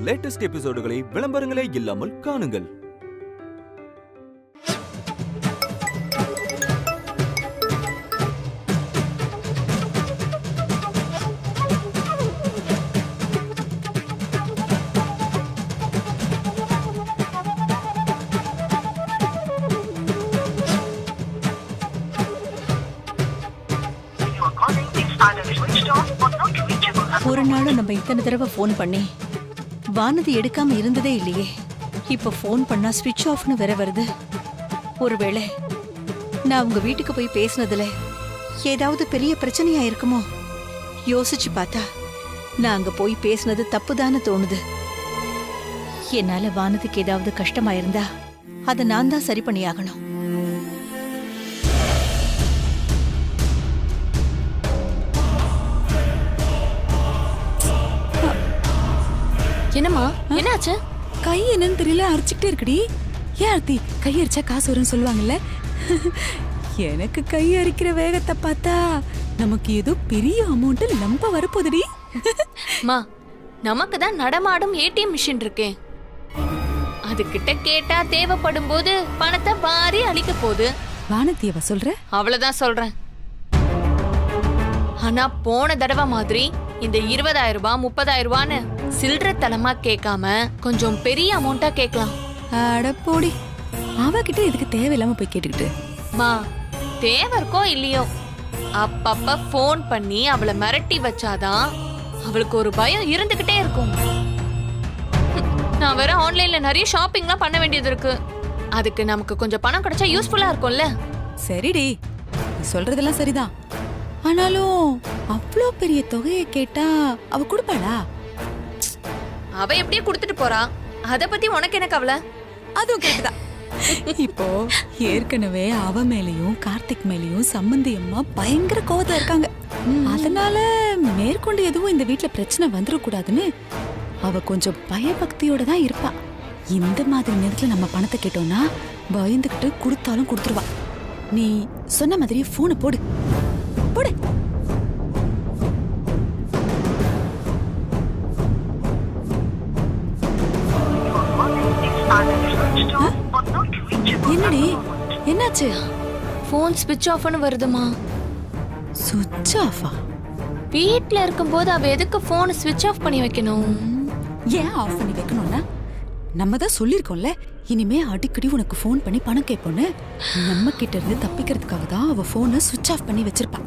Latest எபிசோடுகளை விளம்பரங்களே இல்லாமல் காணுங்கள். ஒரு நாளும் நம்ம இத்தனை தடவை போன் பண்ணி வானதி எடுக்காம இருந்ததே இல்லையே. இப்ப போன் பண்ணா ஸ்விட்ச் ஆஃப்னு வேற வருது. ஒருவேளை நான் உங்க வீட்டுக்கு போய் பேசினதுல ஏதாவது பெரிய பிரச்சனையா இருக்குமோ? யோசிச்சு பார்த்தா நான் அங்க போய் பேசினது தப்புதான்னு தோணுது. என்னால வானதிக்கு ஏதாவது கஷ்டமா இருந்தா அதை நான் தான் சரி பண்ணியாகணும். என்னம்மா என்னாச்சு? கை என்னன்னு தெரியல, அரிச்சுக்கிட்டே இருக்குடி. ஏன் ஆர்த்தி, கை அரிச்சா காசு வரும்னு சொல்லுவாங்கல்ல. எனக்கு கை அரிக்கிற வேகத்தை பார்த்தா நமக்கு ஏதோ பெரிய அமௌண்ட் நம்ப வரப்போகுதுடி. மா, நமக்கு தான் நடமாடும் ஏடிஎம் மிஷின் இருக்கே. அதுகிட்ட கேட்டா தேவைப்படும் போது பணத்தை வாரி அளிக்க போகுது. வானத்தியவ சொல்ற? அவ்வளவுதான் சொல்றேன். ஆனா போன தடவை மாதிரி இந்த 20,000 ரூபாய் 30,000 ரூபான்னு சில்லற தலமா கேட்காம கொஞ்சம் பெரிய அமௌண்டா கேட்கலாம். அட போடி, அவகிட்ட இதுக்கு தேவையில்லாம போய் கேட்டுக்கிட்டு. மா, தேவை இருக்கோ இல்லையோ அப்பப்ப போன் பண்ணி அவளை மிரட்டி வச்சாதான் அவளுக்கு ஒரு பயம் இருந்துகிட்டே இருக்கும். நான் வேற ஆன்லைன்ல நிறைய ஷாப்பிங்லாம் பண்ண வேண்டியது இருக்கு. அதுக்கு நமக்கு கொஞ்சம் பணம் கிடைச்சா யூஸ்ஃபுல்லா இருக்கும்ல. சரிடி, சொல்றதெல்லாம் சரிதான். ஆனாலும் அவ்வளோ பெரிய தொகையை கேட்டா அவ கொடுப்பாளா? அவ எப்படியே கொடுத்துட்டு போறா, அத பத்தி உனக்கு என்ன கவலை? அதுவும் கேட்டுதான். இப்போ ஏற்கனவே அவ மேலயும் கார்த்திக் மேலயும் சம்பந்தி அம்மா பயங்கர கோவத்துல இருக்காங்க. அதனால மேற்கொண்டு எதுவும் இந்த வீட்டுல பிரச்சனை வந்துடக்கூடாதுன்னு அவ கொஞ்சம் பயபக்தியோட தான் இருப்பா. இந்த மாதிரி நேரத்துல நம்ம பணத்தை கேட்டோம்னா பயந்துகிட்டு கொடுத்தாலும் கொடுத்துருவா. நீ சொன்ன மாதிரி போனை போடு போடு. என்னடி, என்னாச்சு? போன் ஸ்விட்ச் ஆஃப்னு வருதுமா. சுவிட்ச் ஆஃபா? வீட்ல இருக்கும்போது அவ எதுக்கு போன் ஸ்விட்ச் ஆஃப் பண்ணி வைக்கணும்? ஏன் ஆஃப் பண்ணி வைக்கணும்னா, நம்ம தான் சொல்லிருக்கோம்ல இனிமே அடிக்கடி உனக்கு போன் பண்ணி பணம் கேட்போன்னு. நம்ம கிட்ட இருந்து தப்பிக்கிறதுக்காக தான் அவ போனை ஸ்விட்ச் ஆஃப் பண்ணி வச்சிருப்பா.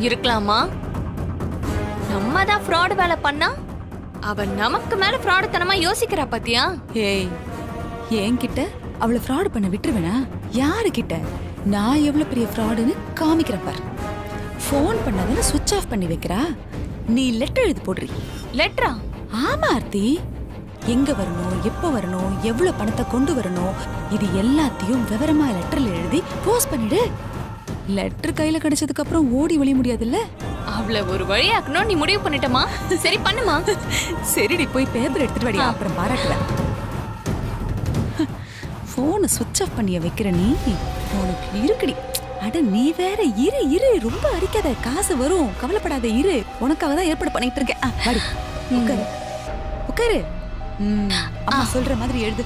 இருக்கலாமா? நம்ம தான் ஃப்ராட் வேலை பண்ணா அவ நமக்கு மேல ஃப்ராட் தனமா யோசிக்கிறா பாத்தியா? ஏய், என்கிட்ட அவளை ஃப்ராட் பண்ண விட்டுருவேனா? யாரு கிட்ட? நான் எவ்வளவு பெரிய ஃப்ராடுன்னு காமிக்கிறேன் பாரு. போன் பண்ணதானே ஸ்விட்ச் ஆஃப் பண்ணி வைக்கிறா. நீ லெட்டர் எழுதி போடுறீ. லெட்டரா? ஆமா ஆர்த்தி, எங்க வரணும், எப்ப வரணும், எவ்வளவு பணத்தை கொண்டு வரணும், இது எல்லாத்தையும் விவரமா லெட்டர்ல எழுதி போஸ்ட் பண்ணிடு. லெட்டர் கையில கிடைச்சதுக்கு அப்புறம் ஓடி ஒளிய முடியாதுல்ல. அவள ஒரு வழியாக்கணும் நீ முடிவு பண்ணிட்டமா? சரி பண்ணுமா. சரிடி, போய் பேப்பர் எடுத்துட்டு வாடி, அப்புறம் பாராட்டுவேன். போனை சுவிட்ச் ஆஃப் பண்ணிய வைக்கிற நீ உனக்கு இருக்குடி. அட நீ வேற, இரு இரு, ரொம்ப அரிக்காத, காசு வரும், கவலைப்படாத, இரு, உனக்காக தான் ஏற்பாடு பண்ணிட்டு இருக்கேன். வாடி, உட்காரு உட்காரு. அம்மா சொல்ற மாதிரி எழுது.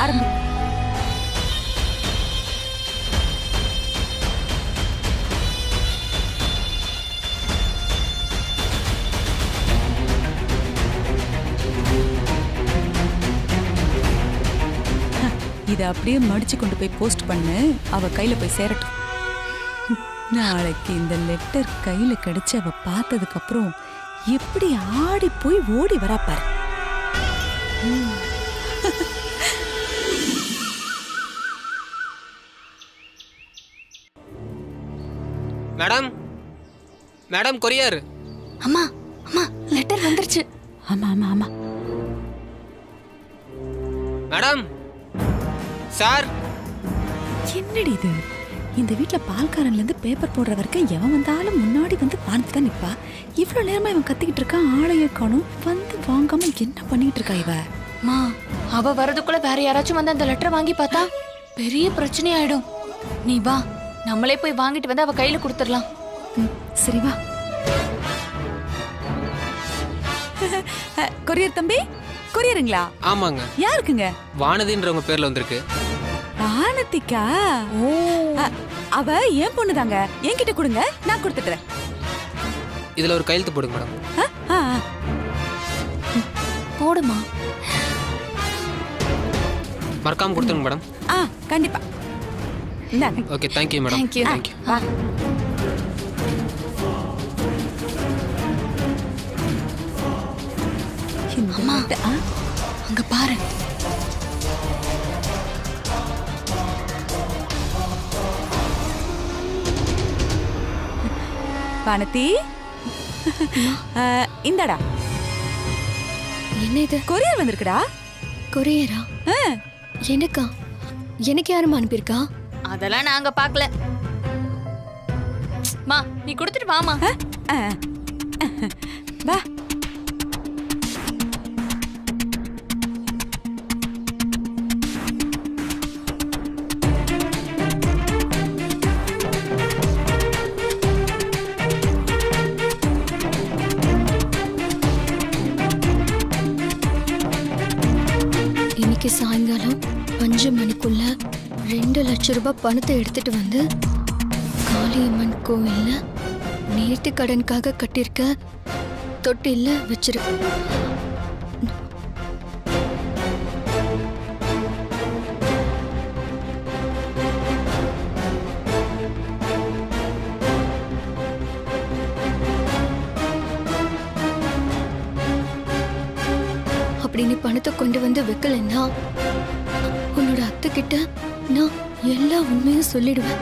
ஆரம்பி. இத அப்படியே மடிச்சு கொண்டு போய் போஸ்ட் பண்ணு, அவ கையில போய் சேரட்டும். நாளைக்கு இந்த லெட்டர் கையில கிடைச்சு அவ பார்த்ததுக்கு அப்புறம் எப்படி ஆடி போய் ஓடி வரா பாரு. Madam, madam courier. அம்மா அம்மா, லெட்டர் வந்துருச்சு. ஆமா ஆமா ஆமா. Madam, sir. என்னடி இது? இந்த வீட்டுல பால்காரன்ல இருந்து பேப்பர் போடுற வரைக்கும் எவன் வந்தாலும் முன்னாடி வந்து பார்த்து தான் நிப்பா. இவ்வளவு நேரமா இவன் கத்திக்கிட்டு இருக்கான், ஆளைய காணும், வந்து வாங்காம என்ன பண்ணிட்டு இருக்கா இவ? மா, அவ வரதுக்குள்ள வேற யாராச்சும் வந்து அந்த லெட்டர் வாங்கி பார்த்தா பெரிய பிரச்சனை ஆயிடும். நீ வா, நம்மளே போய் வாங்கிட்டு வந்து அவ கையில கொடுத்துடலாம். சரி வா. கொரியர் தம்பி, கொரியருங்களா? ஆமாங்க. யாருக்குங்க? வானதின்றவங்க பேர்ல வந்திருக்கு. வானதிக்கா? அவ என் பொண்ணு தாங்க. என்கிட்ட கொடுங்க, நான் கொடுத்துட்டுறேன். இதுல ஒரு கையெழுத்து போடுங்க மேடம். போடுமா. மறக்காம கொடுத்துருங்க மேடம். கண்டிப்பா. இந்தாங்க. Okay, thank you madam. Thank you. Thank you. வா. அம்மா, அங்க பாரு. வானதி, இந்தாடா. என்ன இது? கொரியர் வந்திருக்குடா. கொரியரா? எனக்கா? எனக்கு யாரும் அனுப்பியிருக்கா? அதெல்லாம் நாங்க பார்க்கல. மா, நீ கொடுத்துட்டு வாமா. வா. இன்னைக்கு சாயங்காலம் 5 மணிக்குள்ள 2 லட்சம் ரூபாய் பணத்தை எடுத்துட்டு வந்து காளியம்மன் கோவில்ல நேர்த்தி கடனுக்காக கட்டியிருக்க தொட்டில வச்சிரு. அப்படி நீ பணத்தை கொண்டு வந்து வைக்கலன்னா உன்னோட அத்தை கிட்ட நான் எல்லா உண்மையும் சொல்லிடுவேன்.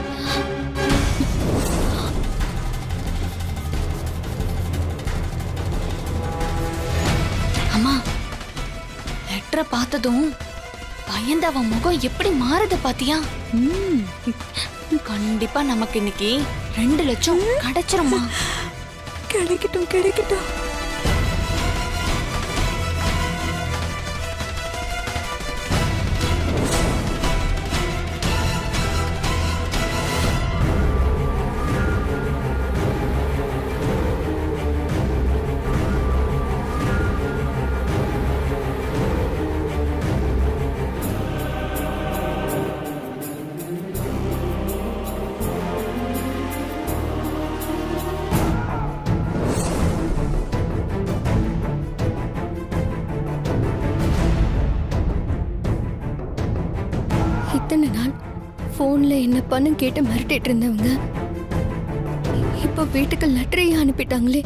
அம்மா, லெட்டரை பார்த்ததும் பயந்த அவன் முகம் எப்படி மாறுது பாத்தியா? கண்டிப்பா நமக்கு இன்னைக்கு 2 லட்சம் கிடைச்சிருமா? கிடைக்கட்டும், கிடைக்கட்டும். இத்தனை நாள் போன்ல என்ன பணம் கேட்டு மிரட்டிட்டு இருந்தவங்க இப்ப வீட்டுக்கு லெட்டரையே அனுப்பிட்டாங்களே.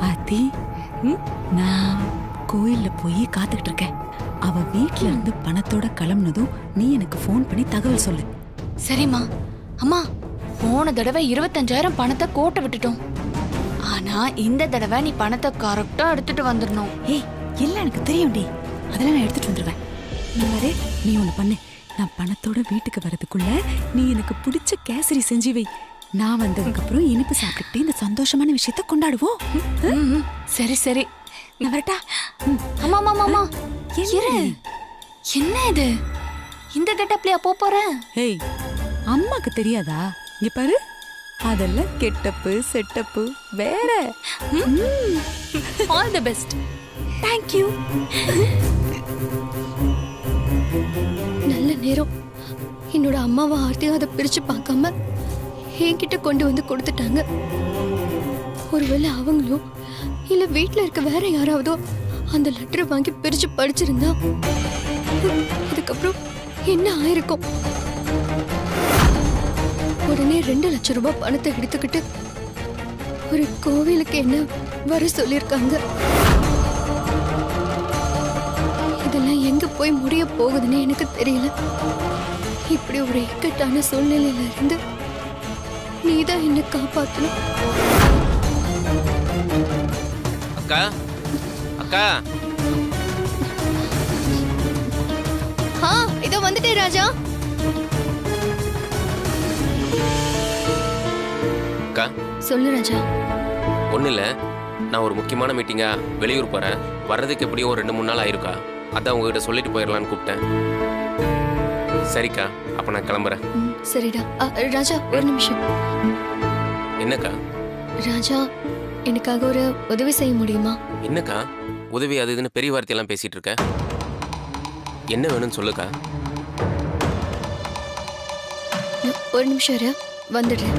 ஆத்தி, நான் கோயில்ல போய் காத்துக்கிட்டு இருக்கேன். அவ வீட்ல இருந்து பணத்தோட கிளம்புனதும் நீ எனக்கு ஃபோன் பண்ணி தகவல் சொல்லு. சரிம்மா. அம்மா, போன தடவை 25,000 பணத்தை கோட்டை விட்டுட்டோம். ஆனா இந்த தடவை நீ பணத்தை கரெக்டா எடுத்துட்டு வந்துடணும். ஏய், எல்லாம் எனக்கு தெரியும்டி. அதெல்லாம் நான் எடுத்துட்டு வந்துருவேன். நீ ஒண்ணு பண்ணு. நான் பணத்தோட வீட்டுக்கு வரதுக்குள்ள நீ எனக்கு பிடிச்ச கேசரி செஞ்சு வை. நான் வந்ததுக்கு அப்புறம் இனிப்பு சாப்பிட்டுட்டு இந்த சந்தோஷமான விஷயத்த கொண்டாடுவோம். சரி சரி. நான் வரட்டா? அம்மா அம்மா அம்மா, இரு. என்ன இது? இந்த கெட்டப்லயா போற? ஏய், அம்மாக்கு தெரியாதா? இங்க பாரு, அதெல்லாம் கெட்டப்பு செட்டப்பு வேற. All the best. Thank you. நல்ல நேரம். என்னோட அம்மாவை ஆர்த்தியும் அதை பிரிச்சு பார்க்காம என்கிட்ட கொண்டு வந்து கொடுத்துட்டாங்க. ஒருவேளை அவங்களும் இல்ல வீட்டுல இருக்க வேற யாராவதோ அந்த லெட்டரை வாங்கி பிரிச்சு படிச்சிருந்தா அதுக்கப்புறம் என்ன ஆயிருக்கும்? உடனே 2 லட்சம் ரூபாய் பணத்தை எடுத்துக்கிட்டு ஒரு கோவிலுக்கு என்ன வர சொல்லியிருக்காங்க. இதெல்லாம் எங்க போய் முடிய போகுதுன்னு எனக்கு தெரியல. இப்படி ஒரு இக்கட்டான சூழ்நிலையில இருந்து நீதான் என்ன காப்பாத்தணும். அக்கா, அக்கா. இதோ வந்துட்டே ராஜா. அக்கா, சொல்லு ராஜா. ஒன்றும் இல்லை, நான் ஒரு முக்கியமான மீட்டிங்காக வெளியூர் போகிறேன். வர்றதுக்கு எப்படியும் ஒரு 2-3 நாள் ஆயிருக்கா. அதான் உங்ககிட்ட சொல்லிட்டு போயிடலான்னு கூப்பிட்டேன். சரிக்கா, அப்போ நான் கிளம்புறேன். சரிடா. ராஜா, ஒரு நிமிஷம். என்னக்கா? ராஜா, எனக்காக ஒரு உதவி செய்ய முடியுமா? என்னக்கா? உதவி அது இதுன்னு பெரிய வார்த்தையெல்லாம் பேசிட்டு இருக்க? என்ன வேணும்னு சொல்லுக்கா. ஒரு நிமிஷம் இரு, வந்துடுறேன்.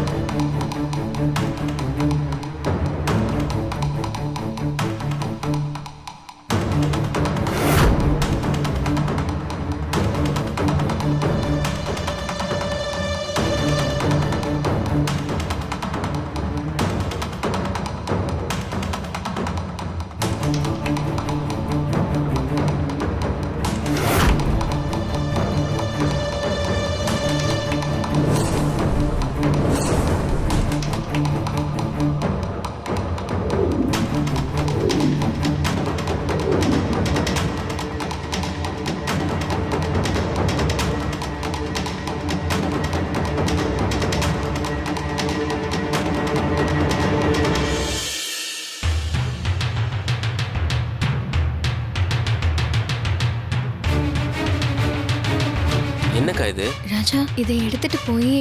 என்னக்கா இது? ராஜா, இதை எடுத்துட்டு போய்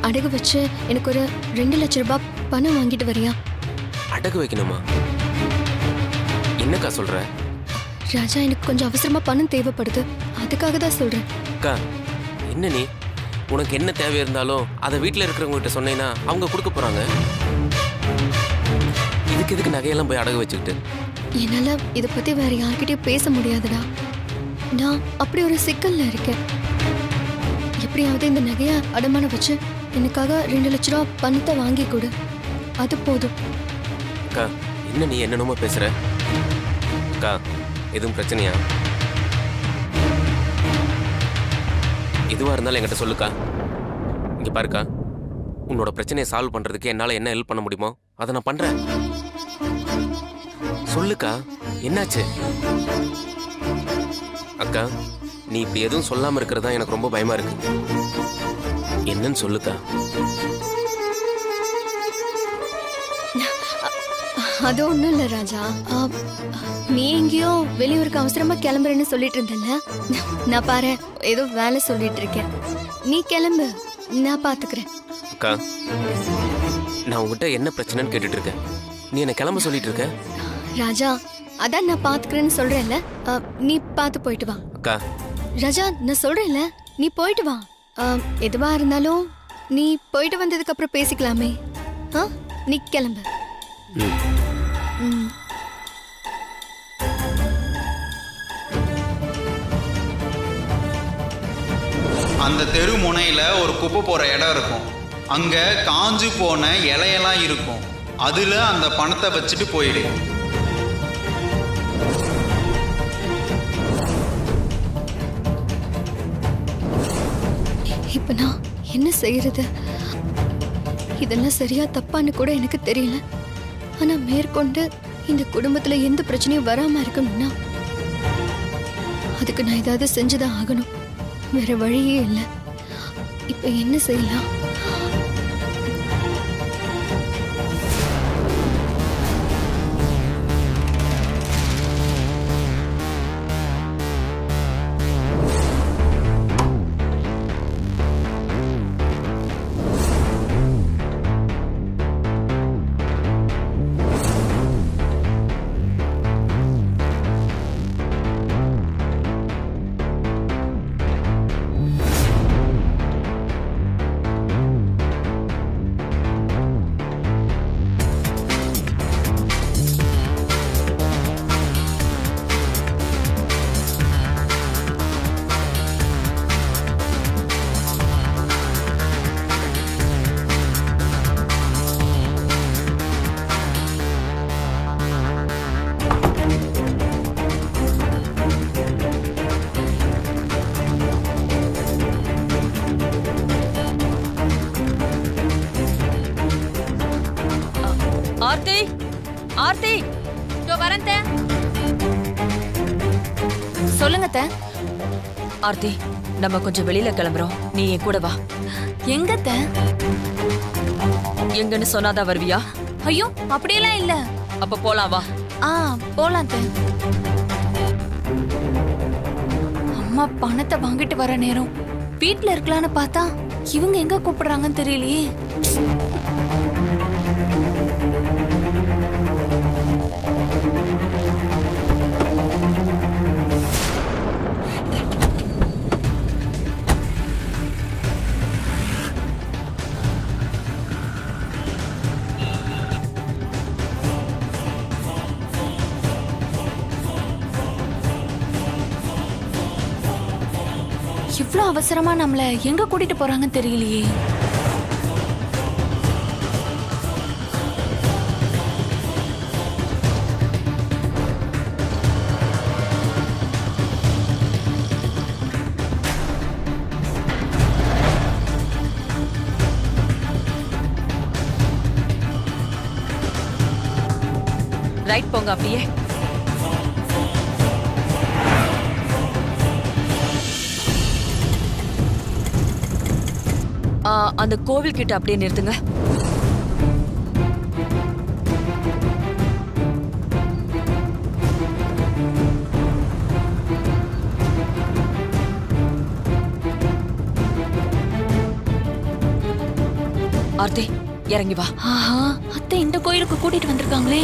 அடகு வச்சு எனக்கு ஒரு 2 லட்ச ரூபாய் பணம் வாங்கிட்டு வரியா? அடகு வைக்கணுமா? என்னக்கா சொல்ற? ராஜா, எனக்கு கொஞ்சம் அவசரமா பணம் தேவைப்படுது, அதுக்காக தான் சொல்றேன். அக்கா என்ன நீ? உனக்கு என்ன தேவை இருந்தாலும் அதை வீட்டில் இருக்கிறவங்க கிட்ட சொன்னீங்கன்னா அவங்க கொடுக்க போறாங்க. இதுக்கு எதுக்கு நகையெல்லாம் போய் அடகு வச்சுக்கிட்டு? என்னால இதை பத்தி வேற யார்கிட்டயும் பேச முடியாதுடா. நான் அப்படி ஒரு சிக்கல்ல இருக்கேன். எப்படியாவது இந்த நகையை அடமானம் வச்சு எனக்காக 2 லட்ச ரூபா பணத்தை வாங்கி கொடு, அது போதும். அக்கா என்ன நீ என்னென்னமோ பேசுற? அக்கா எதுவும் பிரச்சனையா? எதுவாக இருந்தாலும் என்கிட்ட சொல்லுக்கா. இங்க பாருக்கா, உன்னோட பிரச்சனையை சால்வ் பண்றதுக்கு என்னால என்ன ஹெல்ப் பண்ண முடியுமோ அதை நான் பண்றேன். சொல்லுக்கா, என்னாச்சு? அக்கா நீ இப்படி எதுவும் சொல்லாம இருக்கிறதா எனக்கு ரொம்ப பயமா இருக்கு. என்னன்னு சொல்லுக்கா. அது ஒண்ணும் இல்ல ராஜா. நீ எங்கேயோ வெளியூருக்கு அவசரமா கிளம்புறேன்னு சொல்லிட்டு இருந்தல, நான் பாரு ஏதோ வேலை சொல்லிட்டு இருக்கேன். நீ கிளம்பு, நான் பாத்துக்கிறேன். அக்கா நான் உங்ககிட்ட என்ன பிரச்சனைன்னு கேட்டுட்டு இருக்கேன், நீ என்ன கிளம்ப சொல்லிட்டு இருக்க? ராஜா, அதான் நான் பாத்துக்கிறேன்னு சொல்றேன்ல, நீ பாத்து போயிட்டு வா. அக்கா ராஜா, நான் சொல்றேன்ல, நீ போயிட்டு வா. எதுவா இருந்தாலும் நீ போயிட்டு வந்ததுக்கு அப்புறம் பேசிக்கலாமே. நீ கிளம்பு. அந்த தெரு முனையில ஒரு குப்பை போற இடம் இருக்கும். அங்க காஞ்சு போன இலையெல்லாம் இருக்கும். அதுல அந்த பணத்தை வச்சுட்டு போயிடு. இப்ப நான் என்ன செய்யறது? இதெல்லாம் சரியா தப்பான்னு கூட எனக்கு தெரியல. ஆனா மேற்கொண்டு இந்த குடும்பத்துல எந்த பிரச்சனையும் வராம இருக்கணும்னா அதுக்கு நான் ஏதாவது செஞ்சுதான் ஆகணும். வேற வழியே இல்லை. இப்ப என்ன செய்யலாம்? ஆர்த்தி, ஆர்த்தி, இதோ வரேன் தே. சொல்லுங்க தே. ஆர்த்தி, நம்ம கொஞ்சம் வெளியில கிளம்புறோம், நீ என் கூட வா. எங்க தே? எங்கன்னு சொன்னாதான் வருவியா? ஐயோ அப்படியெல்லாம் இல்ல. அப்ப போலாம் வா. போலாம் தே. அம்மா பணத்தை வாங்கிட்டு வர நேரம் வீட்டுல இருக்கலான்னு பார்த்தா இவங்க எங்க கூப்பிடுறாங்கன்னு தெரியலையே. இவ்ளோ அவசரமா நம்மள எங்க கூட்டிட்டு போறாங்கன்னு தெரியலையே. ரைட் போங்க அப்படியே. அந்த கோவில் கிட்ட அப்படியே நிறுத்துங்க. ஆர்த்தி இறங்கி வா. ஆஹா, அத்தை இந்த கோயிலுக்கு கூட்டிட்டு வந்திருக்காங்களே.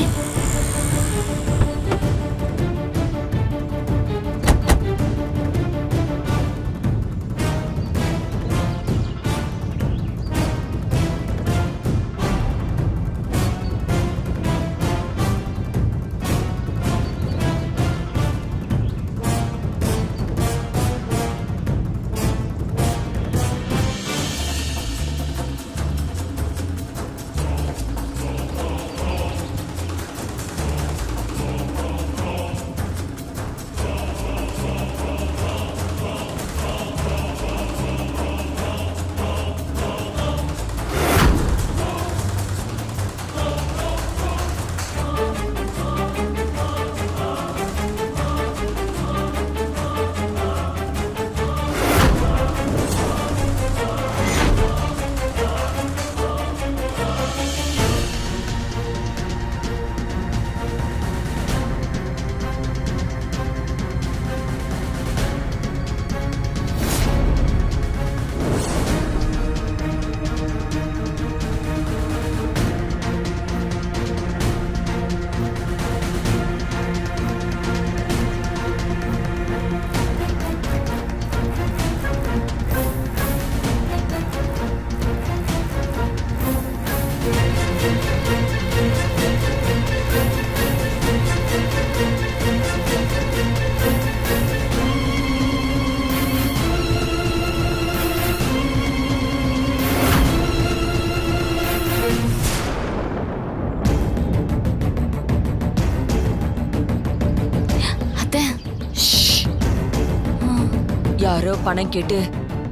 யாரோ பணம் கேட்டு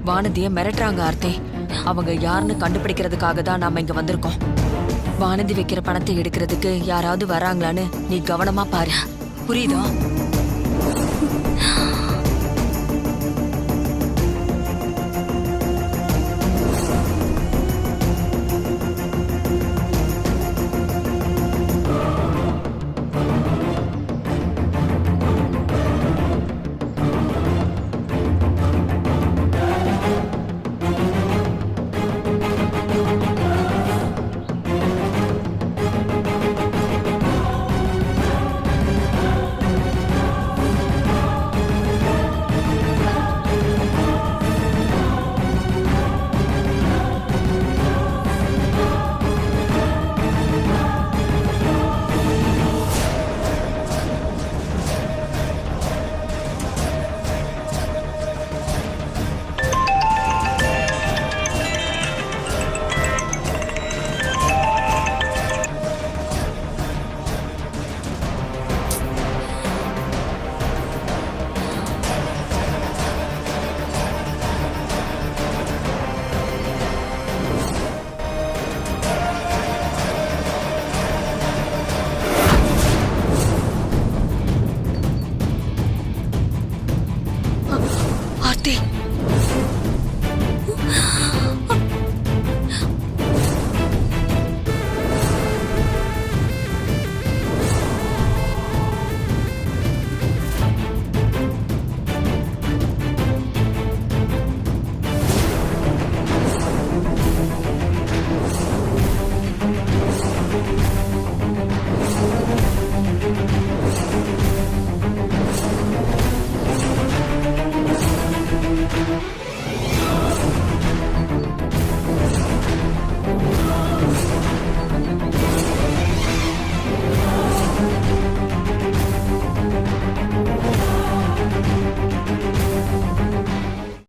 வானதிய மிரட்டுறாங்க ஆர்த்தி. அவங்க யாருன்னு கண்டுபிடிக்கிறதுக்காக தான் நாம இங்க வந்திருக்கோம். வானதி வைக்கிற பணத்தை எடுக்கிறதுக்கு யாராவது வராங்களான்னு நீ கவனமா பாரு, புரியுதா?